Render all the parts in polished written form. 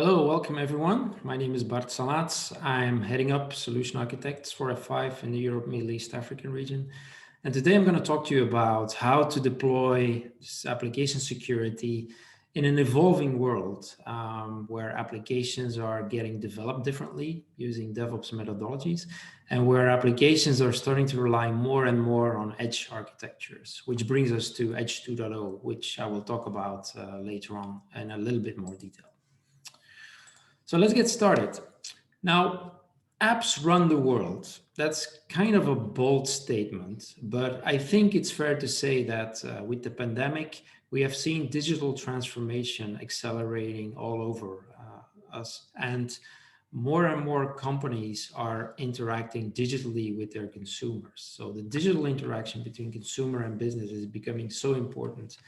Hello, welcome everyone. My name is Bart Salaets. I'm heading up Solution Architects for F5 in the Europe, Middle East, African region. And today I'm going to talk to you about how to deploy application security in an evolving world where applications are getting developed differently using DevOps methodologies and where applications are starting to rely more and more on edge architectures, which brings us to Edge 2.0, which I will talk about later on in a little bit more detail. So let's get started. Now, apps run the world. That's kind of a bold statement, but I think it's fair to say that with the pandemic, we have seen digital transformation accelerating all over us, and more companies are interacting digitally with their consumers. So the digital interaction between consumer and business is becoming so important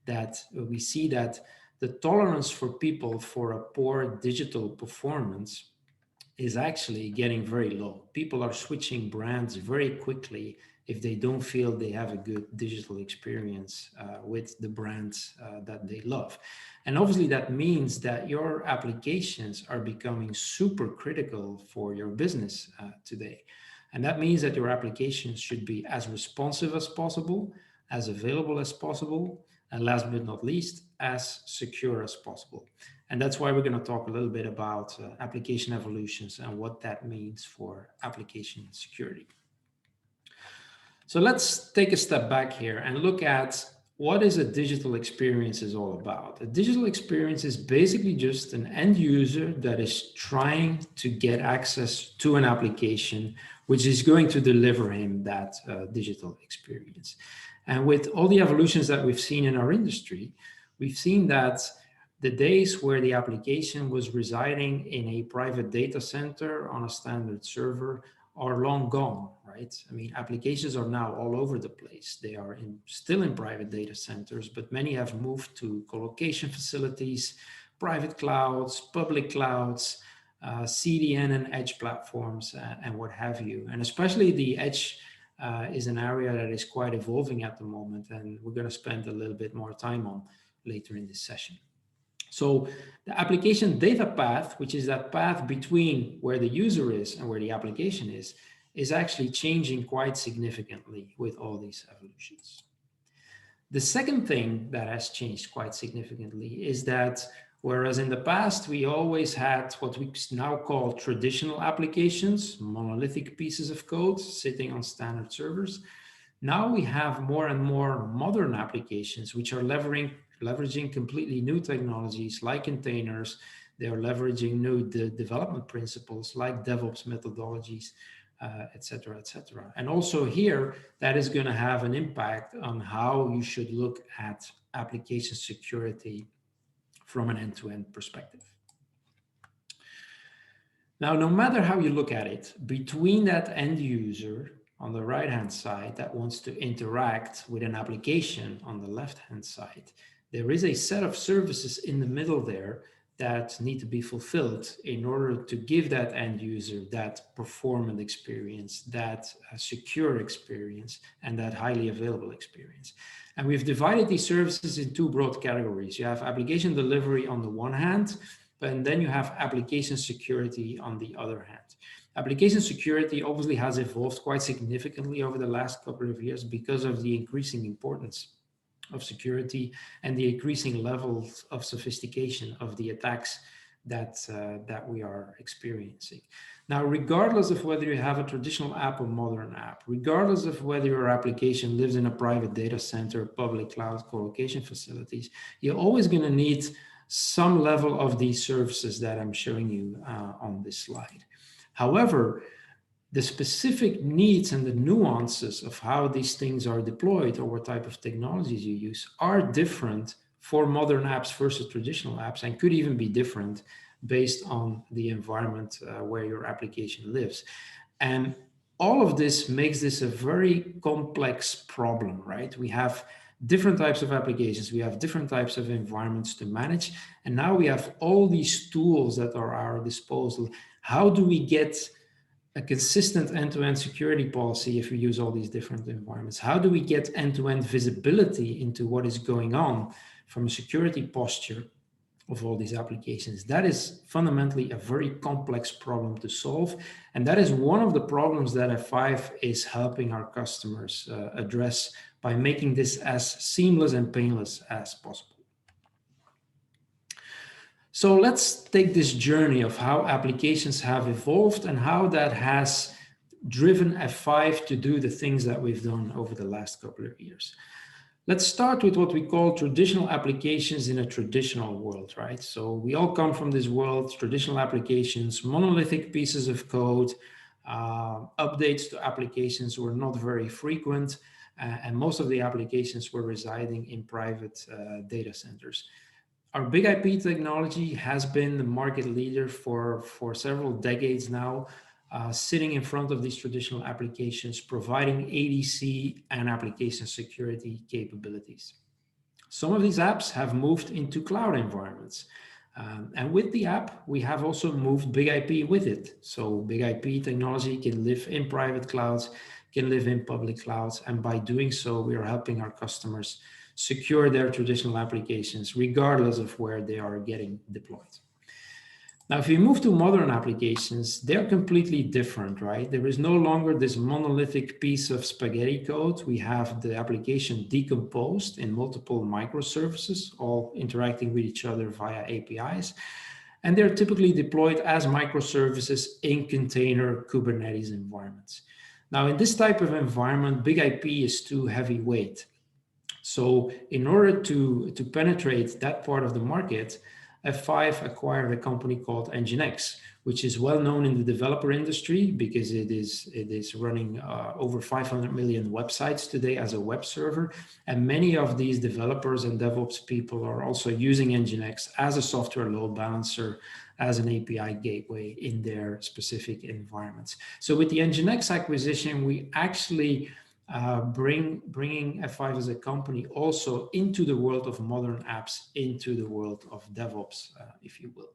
that we see that the tolerance for people for a poor digital performance is actually getting very low. People are switching brands very quickly if they don't feel they have a good digital experience with the brands that they love. And obviously that means that your applications are becoming super critical for your business today. And that means that your applications should be as responsive as possible, as available as possible, and last but not least, as secure as possible. And that's why we're going to talk a little bit about application evolutions and what that means for application security. So let's take a step back here and look at what is a digital experience is all about. A digital experience is basically just an end user that is trying to get access to an application which is going to deliver him that digital experience. And with all the evolutions that we've seen in our industry, we've seen that the days where the application was residing in a private data center on a standard server are long gone, right? I mean, applications are now all over the place. They are still in private data centers, but many have moved to co-location facilities, private clouds, public clouds, CDN and edge platforms, and what have you. And especially the edge is an area that is quite evolving at the moment, and we're going to spend a little bit more time on later in this session. So the application data path, which is that path between where the user is and where the application is actually changing quite significantly with all these evolutions. The second thing that has changed quite significantly is that whereas in the past, we always had what we now call traditional applications, monolithic pieces of code sitting on standard servers. Now we have more and more modern applications, which are leveraging completely new technologies like containers. They are leveraging new development principles like DevOps methodologies, et cetera, et cetera. And also here, that is going to have an impact on how you should look at application security from an end-to-end perspective. Now, no matter how you look at it, between that end user on the right-hand side that wants to interact with an application on the left-hand side, there is a set of services in the middle there that need to be fulfilled in order to give that end user that performant experience, that secure experience, and that highly available experience. And we've divided these services in two broad categories. You have application delivery on the one hand, and then you have application security on the other hand. Application security obviously has evolved quite significantly over the last couple of years because of the increasing importance of security and the increasing levels of sophistication of the attacks that we are experiencing. Now, regardless of whether you have a traditional app or modern app, regardless of whether your application lives in a private data center, public cloud, co-location facilities, you're always going to need some level of these services that I'm showing you on this slide. However, the specific needs and the nuances of how these things are deployed or what type of technologies you use are different for modern apps versus traditional apps, and could even be different based on the environment where your application lives. And all of this makes this a very complex problem, right? We have different types of applications, we have different types of environments to manage, and now we have all these tools that are at our disposal. How do we get a consistent end-to-end security policy if we use all these different environments? How do we get end-to-end visibility into what is going on from a security posture of all these applications. That is fundamentally a very complex problem to solve. And that is one of the problems that F5 is helping our customers address by making this as seamless and painless as possible. So let's take this journey of how applications have evolved and how that has driven F5 to do the things that we've done over the last couple of years. Let's start with what we call traditional applications in a traditional world, right? So we all come from this world, traditional applications, monolithic pieces of code, updates to applications were not very frequent, and most of the applications were residing in private data centers. Our big IP technology has been the market leader for several decades now, sitting in front of these traditional applications, providing ADC and application security capabilities. Some of these apps have moved into cloud environments. And with the app, we have also moved big IP with it. So big IP technology can live in private clouds, can live in public clouds. And by doing so, we are helping our customers secure their traditional applications, regardless of where they are getting deployed. Now, if we move to modern applications, they're completely different, right? There is no longer this monolithic piece of spaghetti code. We have the application decomposed in multiple microservices, all interacting with each other via APIs. And they're typically deployed as microservices in container Kubernetes environments. Now, in this type of environment, big IP is too heavyweight. So in order to penetrate that part of the market, F5 acquired a company called NGINX, which is well known in the developer industry because it is running over 500 million websites today as a web server. And many of these developers and DevOps people are also using NGINX as a software load balancer, as an API gateway in their specific environments. So with the NGINX acquisition, we actually bringing F5 as a company also into the world of modern apps, into the world of DevOps, if you will.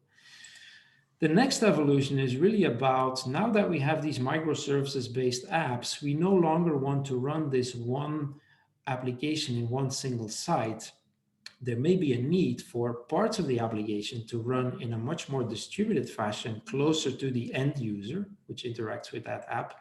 The next evolution is really about, now that we have these microservices-based apps, we no longer want to run this one application in one single site. There may be a need for parts of the application to run in a much more distributed fashion, closer to the end user, which interacts with that app.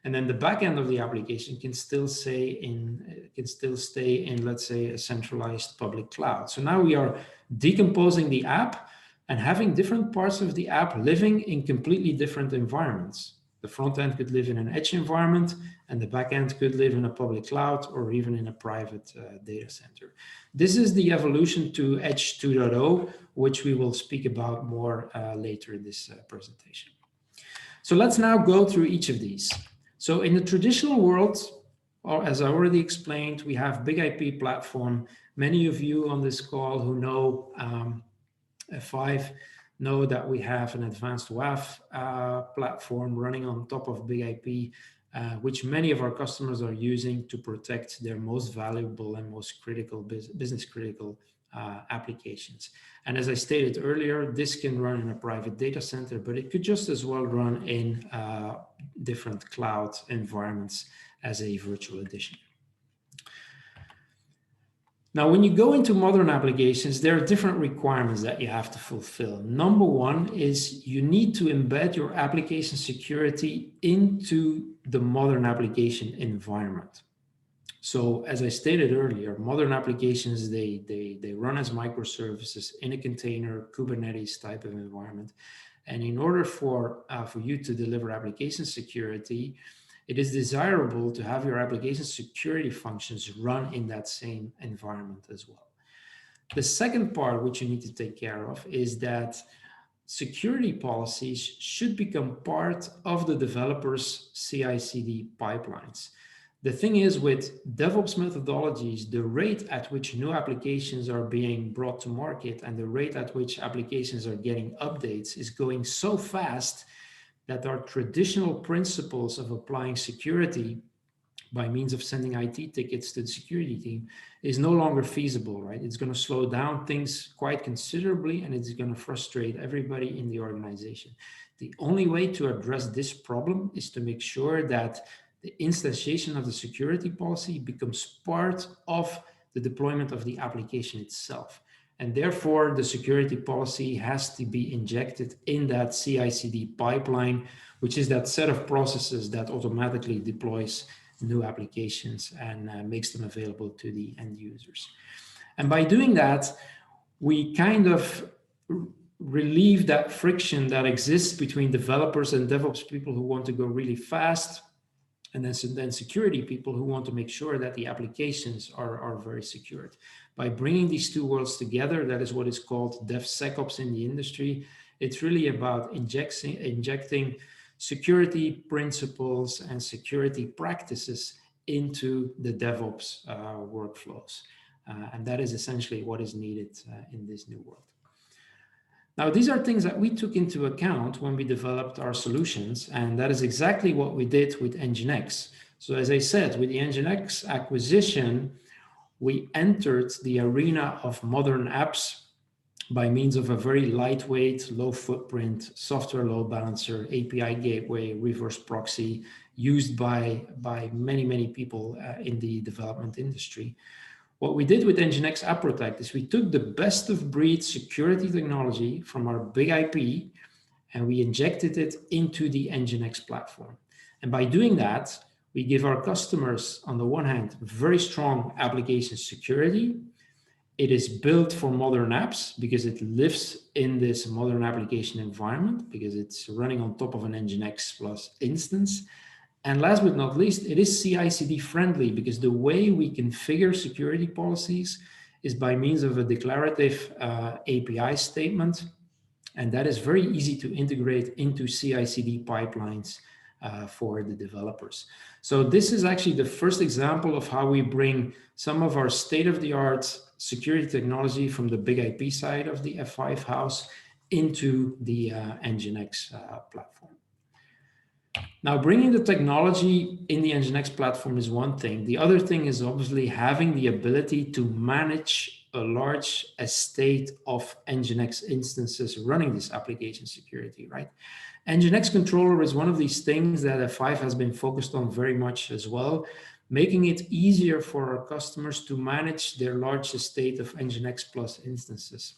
And then the back end of the application can still stay in, let's say, a centralized public cloud. So now we are decomposing the app and having different parts of the app living in completely different environments. The front end could live in an edge environment, and the back end could live in a public cloud or even in a private data center. This is the evolution to Edge 2.0, which we will speak about more later in this presentation. So let's now go through each of these. So in the traditional world, or as I already explained, we have big IP platform. Many of you on this call who know F5 know that we have an advanced WAF platform running on top of big IP, which many of our customers are using to protect their most valuable and most critical business critical applications. And as I stated earlier, this can run in a private data center, but it could just as well run in different cloud environments as a virtual edition. Now, when you go into modern applications, there are different requirements that you have to fulfill. Number one is you need to embed your application security into the modern application environment. So as I stated earlier, modern applications, they run as microservices in a container, Kubernetes type of environment. And in order for you to deliver application security, it is desirable to have your application security functions run in that same environment as well. The second part which you need to take care of is that security policies should become part of the developer's CI/CD pipelines. The thing is, with DevOps methodologies, the rate at which new applications are being brought to market and the rate at which applications are getting updates is going so fast that our traditional principles of applying security by means of sending IT tickets to the security team is no longer feasible, right? It's going to slow down things quite considerably, and it's going to frustrate everybody in the organization. The only way to address this problem is to make sure that the instantiation of the security policy becomes part of the deployment of the application itself. And therefore, the security policy has to be injected in that CI/CD pipeline, which is that set of processes that automatically deploys new applications and makes them available to the end users. And by doing that, we kind of relieve that friction that exists between developers and DevOps people who want to go really fast, and then security people who want to make sure that the applications are very secured. By bringing these two worlds together, that is what is called DevSecOps in the industry. It's really about injecting security principles and security practices into the DevOps workflows. And that is essentially what is needed in this new world. Now, these are things that we took into account when we developed our solutions, and that is exactly what we did with NGINX. So as I said, with the NGINX acquisition, we entered the arena of modern apps by means of a very lightweight, low footprint software load balancer, API gateway, reverse proxy, used by many, many people in the development industry. What we did with NGINX App Protect is we took the best of breed security technology from our big IP and we injected it into the NGINX platform. And by doing that, we give our customers, on the one hand, very strong application security. It is built for modern apps because it lives in this modern application environment, because it's running on top of an NGINX Plus instance. And last but not least, it is CI/CD friendly because the way we configure security policies is by means of a declarative API statement. And that is very easy to integrate into CI/CD pipelines for the developers. So this is actually the first example of how we bring some of our state-of-the-art security technology from the big IP side of the F5 house into the NGINX platform. Now, bringing the technology in the NGINX platform is one thing. The other thing is obviously having the ability to manage a large estate of NGINX instances running this application security, right? NGINX Controller is one of these things that F5 has been focused on very much as well, making it easier for our customers to manage their large estate of NGINX Plus instances.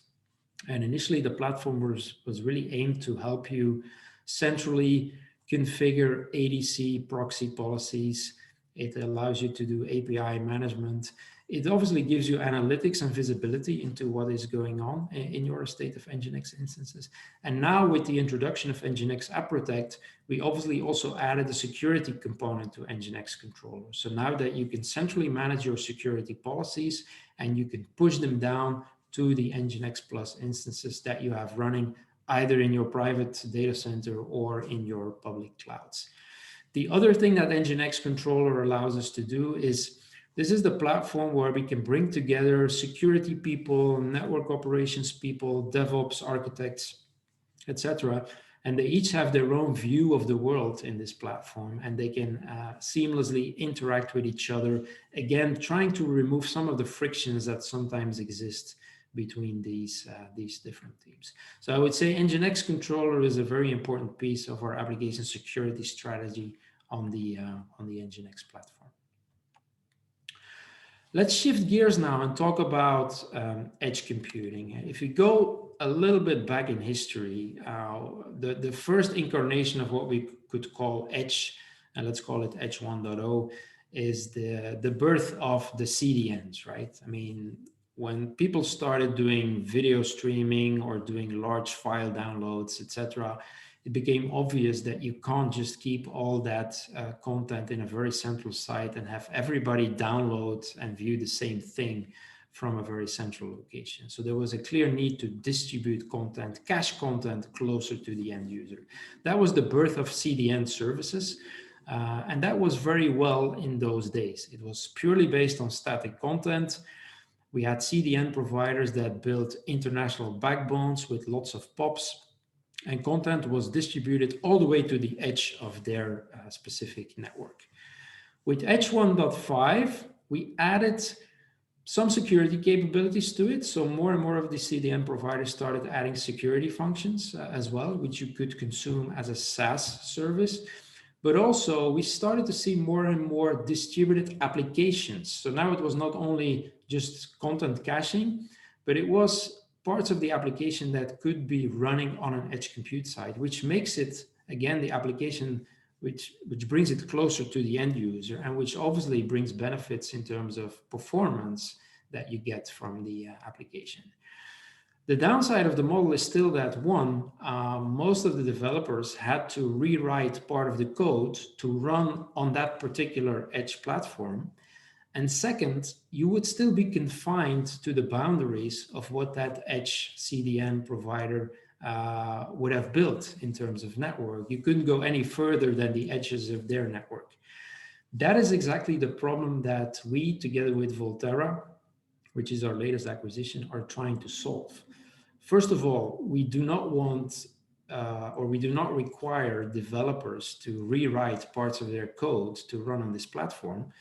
And initially, the platform was really aimed to help you centrally configure ADC proxy policies. It allows you to do API management. It obviously gives you analytics and visibility into what is going on in your estate of NGINX instances. And now with the introduction of NGINX App Protect, we obviously also added a security component to NGINX Controller. So now that you can centrally manage your security policies and you can push them down to the NGINX Plus instances that you have running either in your private data center or in your public clouds. The other thing that NGINX Controller allows us to do is, this is the platform where we can bring together security people, network operations people, DevOps architects, etc. And they each have their own view of the world in this platform, and they can seamlessly interact with each other, again, trying to remove some of the frictions that sometimes exist between these different teams. So I would say NGINX Controller is a very important piece of our application security strategy on the NGINX platform. Let's shift gears now and talk about edge computing. If you go a little bit back in history, the first incarnation of what we could call edge, and let's call it Edge 1.0, is the birth of the CDNs, right? I mean, when people started doing video streaming or doing large file downloads, etc., it became obvious that you can't just keep all that content in a very central site and have everybody download and view the same thing from a very central location. So there was a clear need to distribute content, cache content closer to the end user. That was the birth of CDN services. And that was very well in those days. It was purely based on static content. We had CDN providers that built international backbones with lots of POPs, and content was distributed all the way to the edge of their specific network. With Edge 1.5, we added some security capabilities to it. So more and more of the CDN providers started adding security functions as well, which you could consume as a SaaS service. But also we started to see more and more distributed applications. So now it was not only just content caching, but it was parts of the application that could be running on an edge compute side, which makes it, again, the application which brings it closer to the end user, and which obviously brings benefits in terms of performance that you get from the application. The downside of the model is still that one, most of the developers had to rewrite part of the code to run on that particular edge platform. And second, you would still be confined to the boundaries of what that edge CDN provider would have built in terms of network. You couldn't go any further than the edges of their network. That is exactly the problem that we, together with Volterra, which is our latest acquisition, are trying to solve. First of all, we do not want or we do not require developers to rewrite parts of their code to run on this platform.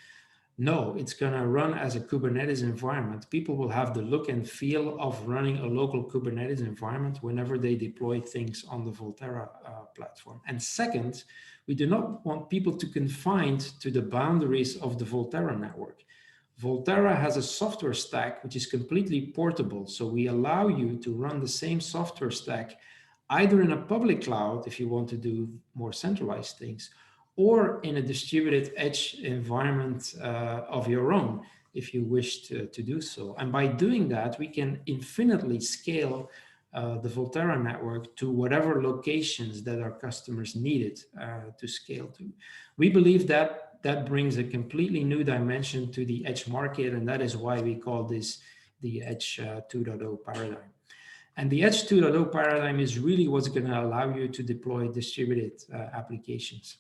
No, it's going to run as a Kubernetes environment. People will have the look and feel of running a local Kubernetes environment whenever they deploy things on the Volterra platform. And second, we do not want people to confine to the boundaries of the Volterra network. Volterra has a software stack which is completely portable. So we allow you to run the same software stack either in a public cloud if you want to do more centralized things, or in a distributed edge environment of your own if you wish to do so. And by doing that, we can infinitely scale the Volterra network to whatever locations that our customers need it to scale to. We believe that that brings a completely new dimension to the edge market, and that is why we call this the Edge 2.0 paradigm. And the Edge 2.0 paradigm is really what's going to allow you to deploy distributed applications.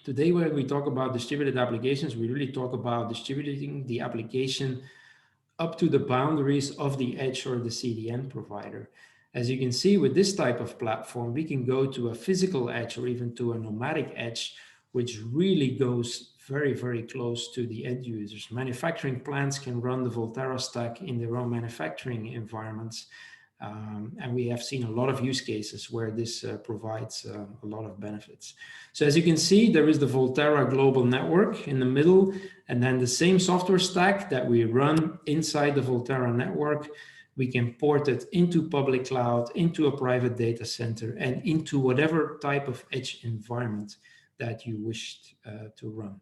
Today, when we talk about distributed applications, we really talk about distributing the application up to the boundaries of the edge or the CDN provider. As you can see with this type of platform, we can go to a physical edge or even to a nomadic edge, which really goes very, very close to the end users. Manufacturing plants can run the Volterra stack in their own manufacturing environments. And we have seen a lot of use cases where this provides a lot of benefits. So as you can see, there is the Volterra global network in the middle, and then the same software stack that we run inside the Volterra network, we can port it into public cloud, into a private data center, and into whatever type of edge environment that you wish to run.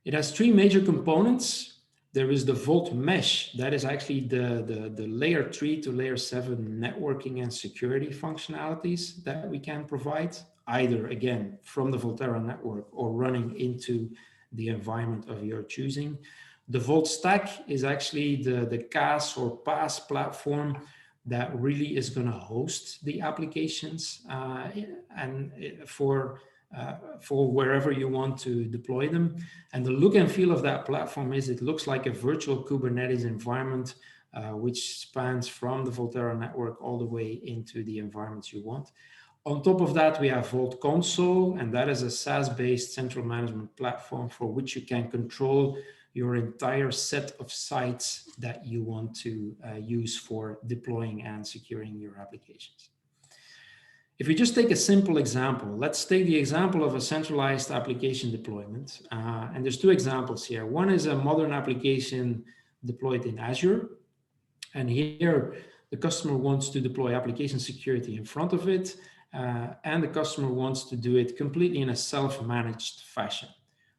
It has three major components. There is the Volt Mesh. That is actually the layer 3 to layer 7 networking and security functionalities that we can provide, either, again, from the Volterra network or running into the environment of your choosing. The Volt Stack is actually the CaaS or PaaS platform that really is going to host the applications and for wherever you want to deploy them. And the look and feel of that platform is it looks like a virtual Kubernetes environment, which spans from the Volterra network all the way into the environments you want. On top of that, we have Volt Console, and that is a SaaS-based central management platform for which you can control your entire set of sites that you want to use for deploying and securing your applications. If we just take a simple example, let's take the example of a centralized application deployment. And there's two examples here. One is a modern application deployed in Azure. And here, the customer wants to deploy application security in front of it. And the customer wants to do it completely in a self-managed fashion.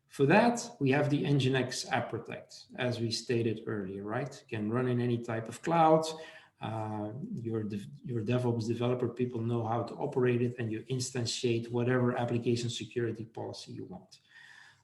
For that, we have the Nginx App Protect, as we stated earlier, right? It can run in any type of cloud. Your DevOps developer people know how to operate it, and you instantiate whatever application security policy you want.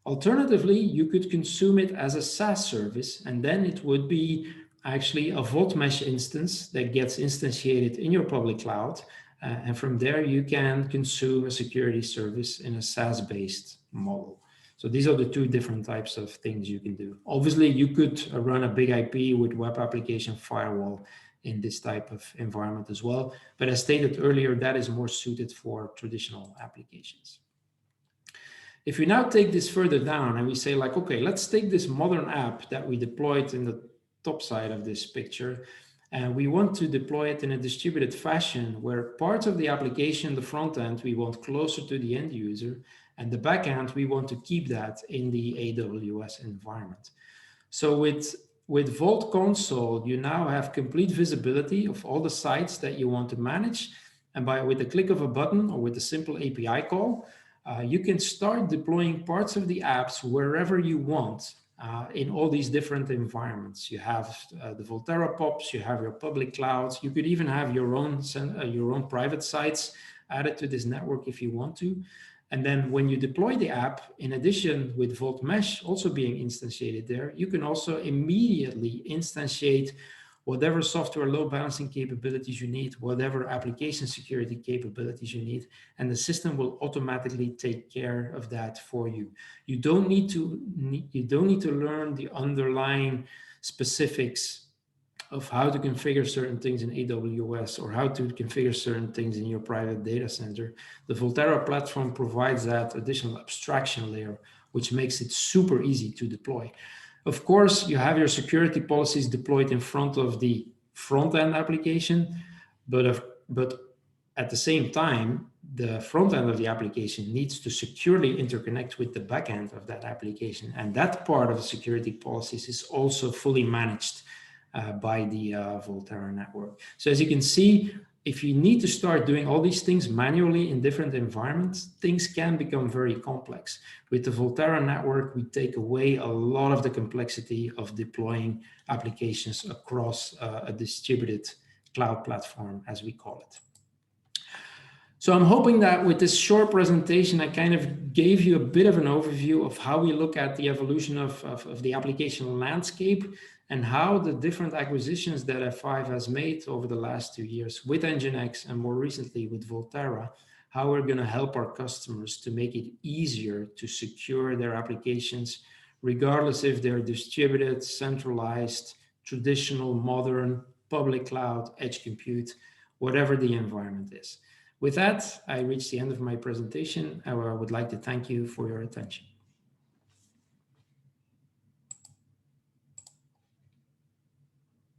Alternatively, you could consume it as a SaaS service, and then it would be actually a Volt Mesh instance that gets instantiated in your public cloud. And from there, you can consume a security service in a SaaS-based model. So these are the two different types of things you can do. Obviously, you could run a big IP with web application firewall in this type of environment as well. But as stated earlier, that is more suited for traditional applications. If we now take this further down and we say like, okay, let's take this modern app that we deployed in the top side of this picture, and we want to deploy it in a distributed fashion where parts of the application, the front end, we want closer to the end user, and the back end, we want to keep that in the AWS environment. So with with Vault Console, you now have complete visibility of all the sites that you want to manage. And with the click of a button or with a simple API call, you can start deploying parts of the apps wherever you want in all these different environments. You have the Volterra POPs, you have your public clouds, you could even have your own private sites added to this network if you want to. And then when you deploy the app, in addition with Vault Mesh also being instantiated there, you can also immediately instantiate whatever software load balancing capabilities you need, whatever application security capabilities you need, and the system will automatically take care of that for you. You don't need to learn the underlying specifics of how to configure certain things in AWS or how to configure certain things in your private data center. The Volterra platform provides that additional abstraction layer, which makes it super easy to deploy. Of course, you have your security policies deployed in front of the front-end application, but at the same time, the front end of the application needs to securely interconnect with the back end of that application. And that part of the security policies is also fully managed by the Volterra network. So as you can see, if you need to start doing all these things manually in different environments, things can become very complex. With the Volterra network, we take away a lot of the complexity of deploying applications across a distributed cloud platform, as we call it. So I'm hoping that with this short presentation, I kind of gave you a bit of an overview of how we look at the evolution of the application landscape and how the different acquisitions that F5 has made over the last 2 years with NGINX and more recently with Volterra, how we're going to help our customers to make it easier to secure their applications, regardless if they're distributed, centralized, traditional, modern, public cloud, edge compute, whatever the environment is. With that, I reached the end of my presentation. I would like to thank you for your attention.